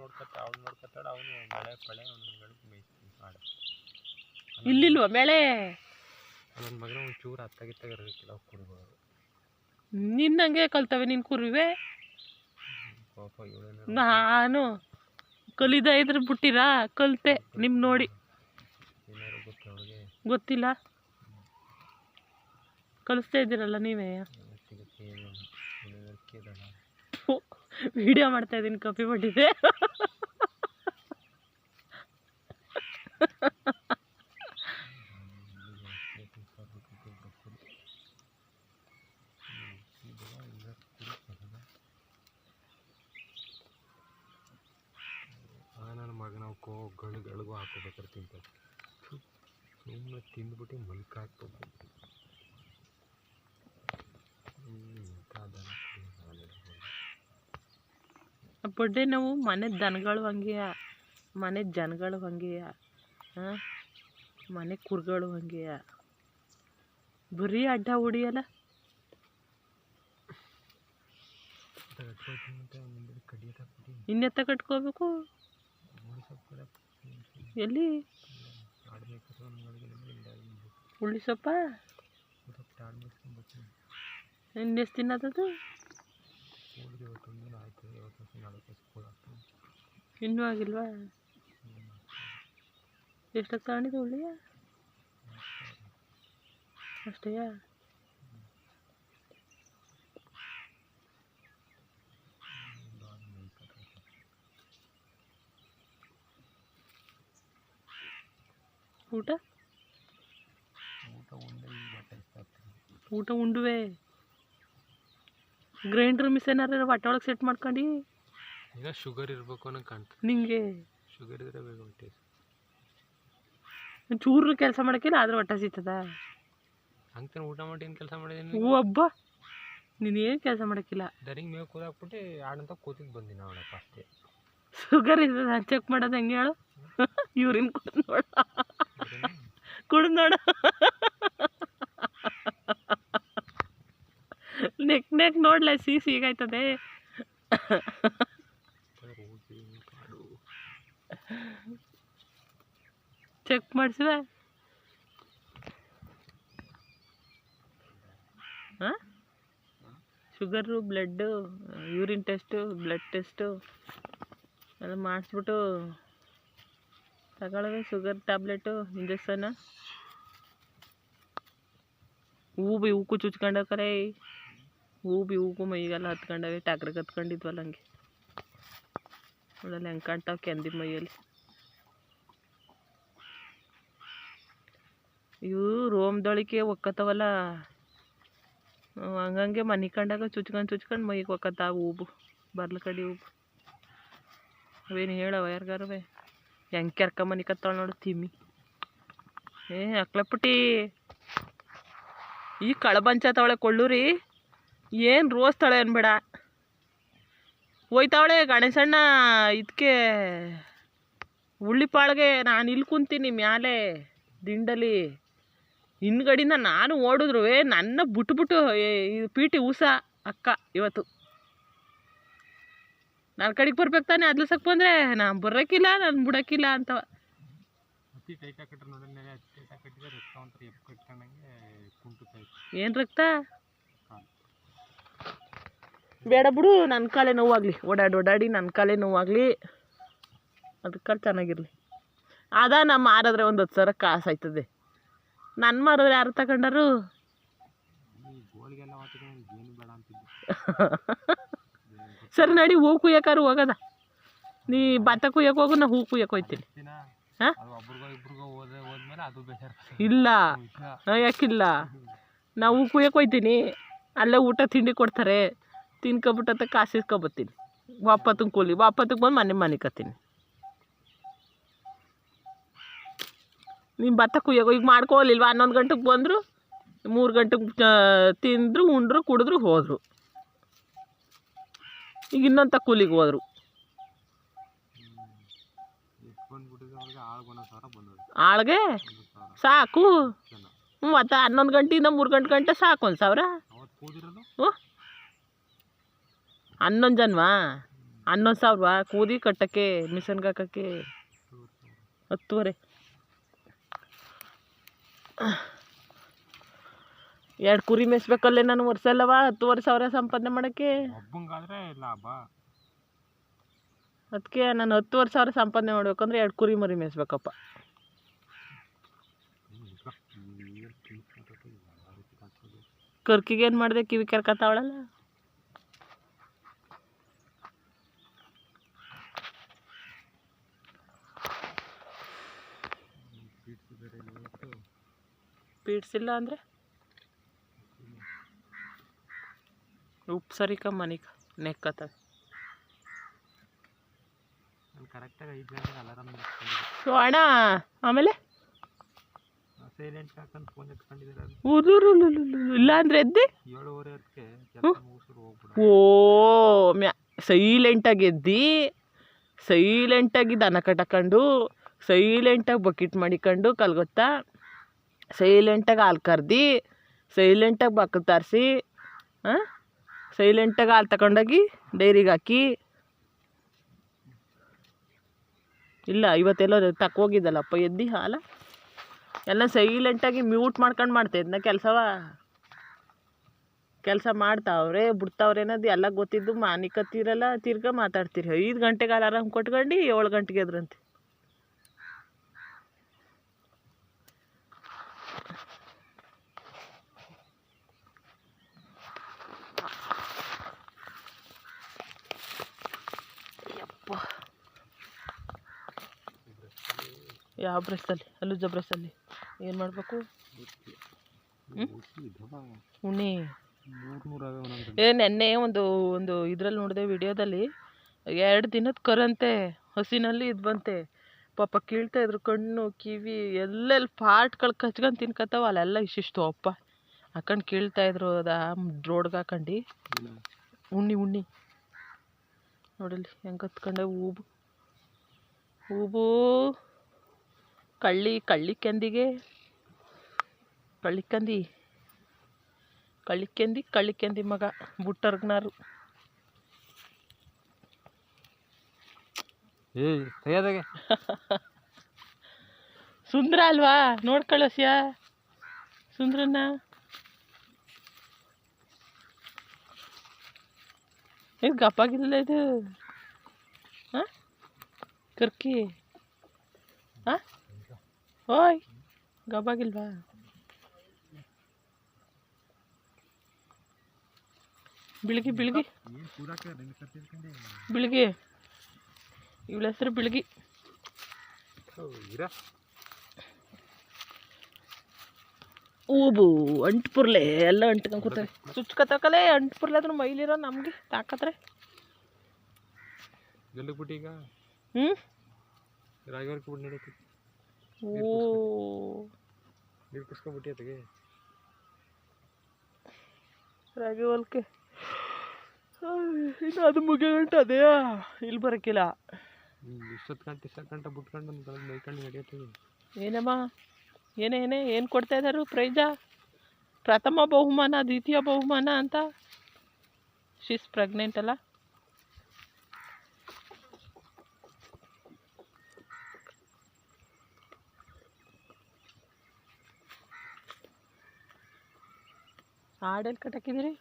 ನೋಡ್ಕೊತಾಳ ಅವನು ಮಳೆ ಪಳೆ ಮಾಡ ಇಲ್ಲಿಲ್ವ ಮೇಳೆ ನನ್ನ ಮಗನ ಒಂಚೂರು ಅತ್ತಾಗಿತ್ತಾಗ ಇರಬೇಕಿಲ್ಲ ಕುರಿಗಳು ನಿನ್ನಂಗೆ ಕಲ್ತವೆ ನಿನ್ ಕುರಿವೆ ನಾನು ಕಲಿದ ಇದ್ರ ಬಿಟ್ಟಿರಾ ಕಲ್ತೆ ನಿಮ್ ನೋಡಿ ಗೊತ್ತಿಲ್ಲ ಕಲಿಸ್ತಾ ಇದ್ದೀರಲ್ಲ ನೀವೇ ವಿಡಿಯೋ ಮಾಡ್ತಾ ಇದ್ದೀನಿ ಕಾಪಿ ಮಾಡಿದೆ ನನ್ನ ಮಗನ ಗಳಿಗೂ ಹಾಕೋಬೇಕಾದ್ರೆ ತಿಂತಾರೆ ಸುಮ್ಮನೆ ತಿಂದ್ಬಿಟ್ಟು ಮಲ್ಕ ಹಾಕ್ಬೇಕು ಬಡ್ಡೆ ನಾವು ಮನೆ ದನಗಳು ಹಂಗೆಯ ಮನೆ ಜನಗಳು ಹಂಗೆಯ ಮನೆ ಕುರ್ಗಳು ಹಂಗೆಯ ಬರೀ ಅಡ್ಡ ಹೊಡಿಯಲ್ಲ ಇನ್ನೆತ್ತ ಕಟ್ಕೋಬೇಕು ಎಲ್ಲಿ ಉಳ್ಳಿ ಸೊಪ್ಪ ಇನ್ನೆಷ್ಟು ತಿನ್ನೋದದು ಇನ್ನೂ ಆಗಿಲ್ವಾ ಎಷ್ಟಕ್ಕೆ ತಗೊಂಡಿದ್ದು ಉಳ್ಳಿಯ ಅಷ್ಟೇಯಾ ಊಟ ಊಟ ಉಂಡುವೆ ಗ್ರೈಂಡರ್ ಮಿಷನರ ಹೊಟ್ಟೆ ಒಳಗೆ ಸೆಟ್ ಮಾಡ್ಕೊಂಡು ಈಗ ಶುಗರ್ ಇರಬೇಕು ಅನ್ನೋ ಕಾಣ್ತದೆ ನಿಂಗೆ ಶುಗರ್ ಇದ್ರೆ ಬೇಗ ಹೊಟ್ಟೆ ಚೂರು ಕೆಲಸ ಮಾಡೋಕ್ಕಿಲ್ಲ ಆದ್ರೆ ಹೊಟ್ಟೆ ಸಿಗ್ತದ ಹಂಗೆ ಊಟ ಮಾಡಿ ಏನು ಕೆಲಸ ಮಾಡಿದ್ದೀನಿ ಹೂ ಹಬ್ಬ ನೀನೇನು ಕೆಲಸ ಮಾಡೋಕ್ಕಿಲ್ಲ ದರಿಗೆ ಮೇವು ಕೂದಾಕ್ಬಿಟ್ಟು ಆಡಂತ ಕೂತಿದ್ದು ಬಂದಿನಿ ಅವಳಪ್ಪ ಅಷ್ಟೇ ಶುಗರ್ ಇರ್ತದೆ ನಾನು ಚೆಕ್ ಮಾಡೋದು ಹೆಂಗೆ ಹೇಳು ಯೂರಿನ್ ಕುಡಿದು ನೋಡ ಕುಡಿದು ನೋಡ ನೆಕ್ ನೋಡ್ಲ ಸೀಗಾಯ್ತದೆ ಚೆಕ್ ಮಾಡಿಸುವ ಹಾಂ sugar blood urine test blood test ಎಲ್ಲ ಮಾಡಿಸ್ಬಿಟ್ಟು ತಗೊಳ್ಳೋದು ಶುಗರ್ ಟ್ಯಾಬ್ಲೆಟು ಇಂಜೆಕ್ಷನ್ ಹೂಕು ಚುಚ್ಕೊಂಡೋಕರೆ ಹೂಕು ಮೈಗೆಲ್ಲ ಹತ್ಕೊಂಡವೆ ಟಾಕ್ರಿಗೆ ಹತ್ಕೊಂಡಿದ್ವಲ್ಲ ಹಂಗೆ ನೋಡಲ್ಲ ಹೆಂಗೆ ಕಾಣ್ತಾವೆ ಕೆಂದಿ ಮೈಯಲ್ಲಿ ಇವು ರೋಮ್ದೊಳಿಕೆ ಒಕ್ಕತ್ತವಲ್ಲ ಹಂಗಂಗೆ ಮನೆ ಕಂಡಾಗ ಚುಚ್ಕೊಂಡು ಮೈಗೆ ಒಕ್ಕತ್ತಾವ ಹೂಬು ಬರ್ಲ ಕಡಿ ಹೂಬು ಅವೇನು ಹೇಳವ ಯಾರಿಗಾರವೇ ಹೆಂಗೆ ಕೆರ್ಕೊಂಬನಿ ಕತ್ತಾಳ ನೋಡು ತಿಮ್ಮಿ ಅಕ್ಲಪುಟ್ಟಿ ಈ ಕಳಬಂಚತವಳೆ ಕೊಳ್ಳೂರಿ ಏನು ರೋಸ್ ತಳೆ ಅನ್ಬೇಡ ಹೋಯ್ತಾವಳೆ ಗಣೇಶಣ್ಣ ಇದಕ್ಕೆ ಉಳ್ಳಿಪಾಳ್ಗೆ ನಾನು ಇಲ್ಲಿ ಕುಂತೀನಿ ಮ್ಯಾಲೆ ದಿಂಡಲಿ ಹಿಂದ್ಗಡಿಂದ ನಾನು ಓಡಿದ್ರು ನನ್ನ ಬಿಟ್ಬಿಟ್ಟು ಇದು ಪಿ ಟಿ ಉಷಾ ಅಕ್ಕ ಇವತ್ತು ನನ್ನ ಕಡೆಗೆ ಬರ್ಬೇಕು ತಾನೆ ಅದ್ಲಸಕ್ಕೆ ಬಂದರೆ ನಾನು ಬರೋಕ್ಕಿಲ್ಲ ನಾನು ಬಿಡೋಕ್ಕಿಲ್ಲ ಅಂತವ ಏನು ರಕ್ತ ಬೇಡ ಬಿಡು ನನ್ನ ಕಾಲೇ ನೋವಾಗಲಿ ಓಡಾಡಿ ನನ್ನ ಕಾಲೇ ನೋವಾಗಲಿ ಅದಕ್ಕೆ ಚೆನ್ನಾಗಿರಲಿ ನಮ್ಮ ಮಾರಿದ್ರೆ ಒಂದು 10,000 ಕಾಸು ಆಯ್ತದೆ ನನ್ನ ಮಾರಿದ್ರೆ ಯಾರು ತಗೊಂಡರು ಸರಿ ನಡಿ ಹೂ ಕುಯ್ಯಕಾರು ಹೋಗದ ನೀ ಭತ್ತ ಕುಯ್ಯಕ್ಕೆ ಹೋಗು ನಾ ಹೂ ಕುಯ್ಯಕ್ಕೆ ಹೋಗ್ತೀನಿ ಹಾಂ ಇಲ್ಲ ಯಾಕಿಲ್ಲ ನಾ ಹೂ ಕುಯ್ಯಕ್ಕೆ ಹೋಗ್ತೀನಿ ಅಲ್ಲೇ ಊಟ ತಿಂಡಿ ಕೊಡ್ತಾರೆ ತಿನ್ಕೊಬಿಟ್ಟತ್ತ ಕಾಸು ಇಸ್ಕೊಬತ್ತೀನಿ ವಾಪತ್ತಿಗೆ ಕೂಲಿ ವಾಪತ್ತಿಗೆ ಬಂದು ಮನೆ ಕತ್ತೀನಿ ನೀನು ಭತ್ತ ಕುಯ್ಯೋ ಈಗ ಮಾಡ್ಕೊಲಿಲ್ವ 11 ಗಂಟೆಗೆ ಬಂದರು 3 ಗಂಟೆಗೆ ತಿಂದರು ಉಂಡ್ರು ಕುಡಿದ್ರು ಹೋದರು ಈಗ ಇನ್ನೊಂದು ಕೂಲಿಗೆ ಹೋದರು ಆಳ್ಗೆ ಸಾಕು ಮತ್ತು 11 ಗಂಟೆಯಿಂದ 3 ಗಂಟೆ ಸಾಕು 1,000 ಹ್ಞೂ 11 ಜನ್ವಾ 11,000 ಕೂದಿ ಕಟ್ಟಕ್ಕೆ ಮಿಷನ್ಗೆ ಹಾಕಕ್ಕೆ 10,000. 2 ಕುರಿ ಮೇಯಿಸ್ಬೇಕಲ್ಲೇ ನಾನು ವರ್ಷ ಅಲ್ಲವ 10,000 ಸಂಪಾದನೆ ಮಾಡೋಕ್ಕೆ. ಒಬ್ಬಂಗಾದ್ರೆ ಲಾಭ. ಅದಕ್ಕೆ ನಾನು 10,000 ಸಂಪಾದನೆ ಮಾಡ್ಬೇಕಂದ್ರೆ 2 ಕುರಿ ಮರಿ ಮೇಯಿಸ್ಬೇಕಪ್ಪ. ಕರ್ಕಿಗೆ ಏನು ಮಾಡಿದೆ, ಕಿವಿ ಕೆರ್ಕತ್ತಾವಳಲ್ಲ. ಪೀಡ್ಸಿಲ್ಲ ಅಂದರೆ ಉಪ್ಪು ಸರಿಕ ಮನಿಕ ನೆಕ್ಕತ್ತವೆ. ಕರೆಕ್ಟಾಗಿ 5 ಗಂಟೆಗೆ ಅಲಾರಾಮ್ ಅಣ್ಣ ಆಮೇಲೆ ಸೈಲೆಂಟ್ ಹಾಕೊಂಡು ಫೋನ್ ಎತ್ಕೊಂಡಿದ್ದಾರೆ. ಇಲ್ಲ ಅಂದರೆ ಎದ್ದಿ 7:30 ಹೊತ್ತಿಗೆ ಕೆಲಸ ಮುಗಿಸ್ರು ಹೋಗ್ಬಿಡ. ಸೈಲೆಂಟಾಗಿ ಎದ್ದು ಸೈಲೆಂಟಾಗಿ ದನ ಕಟ್ಕೊಂಡು ಸೈಲೆಂಟಾಗಿ ಬಕೆಟ್ ಮಾಡಿಕೊಂಡು ಕಲ್ಗೊತ್ತಾ, ಸೈಲೆಂಟಾಗಿ ಹಾಲು ಕರ್ದು ಸೈಲೆಂಟಾಗಿ ಬಕ್ಕಲು ತಾರಿಸಿ ಸೈಲೆಂಟಾಗಿ ಹಾಲು ತಗೊಂಡೋಗಿ ಡೈರಿಗೆ ಹಾಕಿ. ಇಲ್ಲ ಇವತ್ತೆಲ್ಲೋ ತಕ್ಕೋಗಿದ್ದಲ್ಲಪ್ಪ ಎದ್ದು ಹಾಲ ಎಲ್ಲ ಸೈಲೆಂಟಾಗಿ ಮ್ಯೂಟ್ ಮಾಡ್ಕೊಂಡು ಮಾಡ್ತಾಯಿದ್ನ ಕೆಲಸ ಮಾಡ್ತಾವ್ರೆ ಬಿಡ್ತಾವ್ರೆ ಅನ್ನೋದು ಎಲ್ಲ ಗೊತ್ತಿದ್ದು ಮಾನಿಕತ್ತಿರಲ್ಲ. ತಿರ್ಗಾ ಮಾತಾಡ್ತೀರಿ. 5 ಗಂಟೆಗೆ ಅಲಾರಾಮ್ ಕೊಟ್ಕೊಂಡು 7 ಗಂಟೆಗೆ ಎದ್ರಂತೆ. ಯಾವ ಬ್ರಷಲ್ಲಿ? ಅಲ್ಲುಜ್ಜ ಬ್ರಷಲ್ಲಿ ಏನು ಮಾಡಬೇಕು? ಉಣ್ಣಿ ನೆನ್ನೆ ಒಂದು ಇದ್ರಲ್ಲಿ ನೋಡಿದೆ ವಿಡಿಯೋದಲ್ಲಿ. 2 ದಿನದ ಕರಂತೆ ಹಸಿನಲ್ಲಿ ಇದು ಬಂತೆ. ಪಾಪ ಕೀಳ್ತಾ ಇದ್ರು ಕಣ್ಣು ಕಿವಿ ಎಲ್ಲೆಲ್ಲಿ ಪಾರ್ಟ್ಗಳು ಕಚ್ಕೊಂಡು ತಿನ್ಕತ್ತಾವ ಅಲ್ಲೆಲ್ಲ ಇಷ್ಟಿಷ್ಟು ಅಪ್ಪ ಹಾಕೊಂಡು ಕೀಳ್ತಾ ಇದ್ರು. ರೋಡ್ಗೆ ಹಾಕೊಂಡು ಉಣ್ಣಿ ನೋಡಲಿ ಹೆಂಗೆ ಕತ್ಕೊಂಡೆ. ಹೂಬು ಕಳ್ಳಿಕಂದಿಗೆ ಕಳ್ಳಿಕಂದಿ ಮಗ ಬುಟ್ಟರ್ಗ್ನಾರು. ಸುಂದ್ರ ಅಲ್ವಾ? ನೋಡ್ಕೊಳ್ಳಸ್ಯಾ ಸುಂದ್ರನ್ನ. ಇದು ಗಪ್ಪಾಗಿಲ್ಲ ಇದು ಕರ್ಕಿ. ಓಯ್ ಗಬ್ಬಾಗಿಲ್ವಾ? ಬಿಳ್ಗಿ ಇವಳ ಹೆಸರು ಬಿಳ್ಗಿ. ಹೂಬು ಅಂಟ್ಪುರ್ಲೆ ಎಲ್ಲ ಅಂಟ್ಕೊಂಡು ಕೂತವೆ. ಚುಚ್ಕತ್ತಕಲೇ ಅಂಟ್ಪುರ್ಲೆ ಅದ್ರ ಮೈಲಿರೋ ನಮಗೆ ತಾಕತ್ರೆ. ರಾಗಿ ಹೊಲ್ಕೆ ಇನ್ನು ಅದು ಮುಗಿಯ ಗಂಟೆ ಅದೇ ಇಲ್ಲಿ ಬರೋಕ್ಕಿಲ್ಲ. ಗಂಟೆ ಬಿಟ್ಕೊಂಡು ಮೈಕೊಂಡು ನಡೆಯುತ್ತೆ. ಏನಮ್ಮ ಏನು ಕೊಡ್ತಾ ಇದ್ದಾರೆ ಪ್ರೈಜ? ಪ್ರಥಮ ಬಹುಮಾನ, ದ್ವಿತೀಯ ಬಹುಮಾನ ಅಂತ. ಶೀಸ್ ಪ್ರೆಗ್ನೆಂಟ್ ಅಲ್ಲ? ಹಾಡೆಲ್ಲಿ ಕಟ್ಟಾಕಿದ್ದೀರಿ?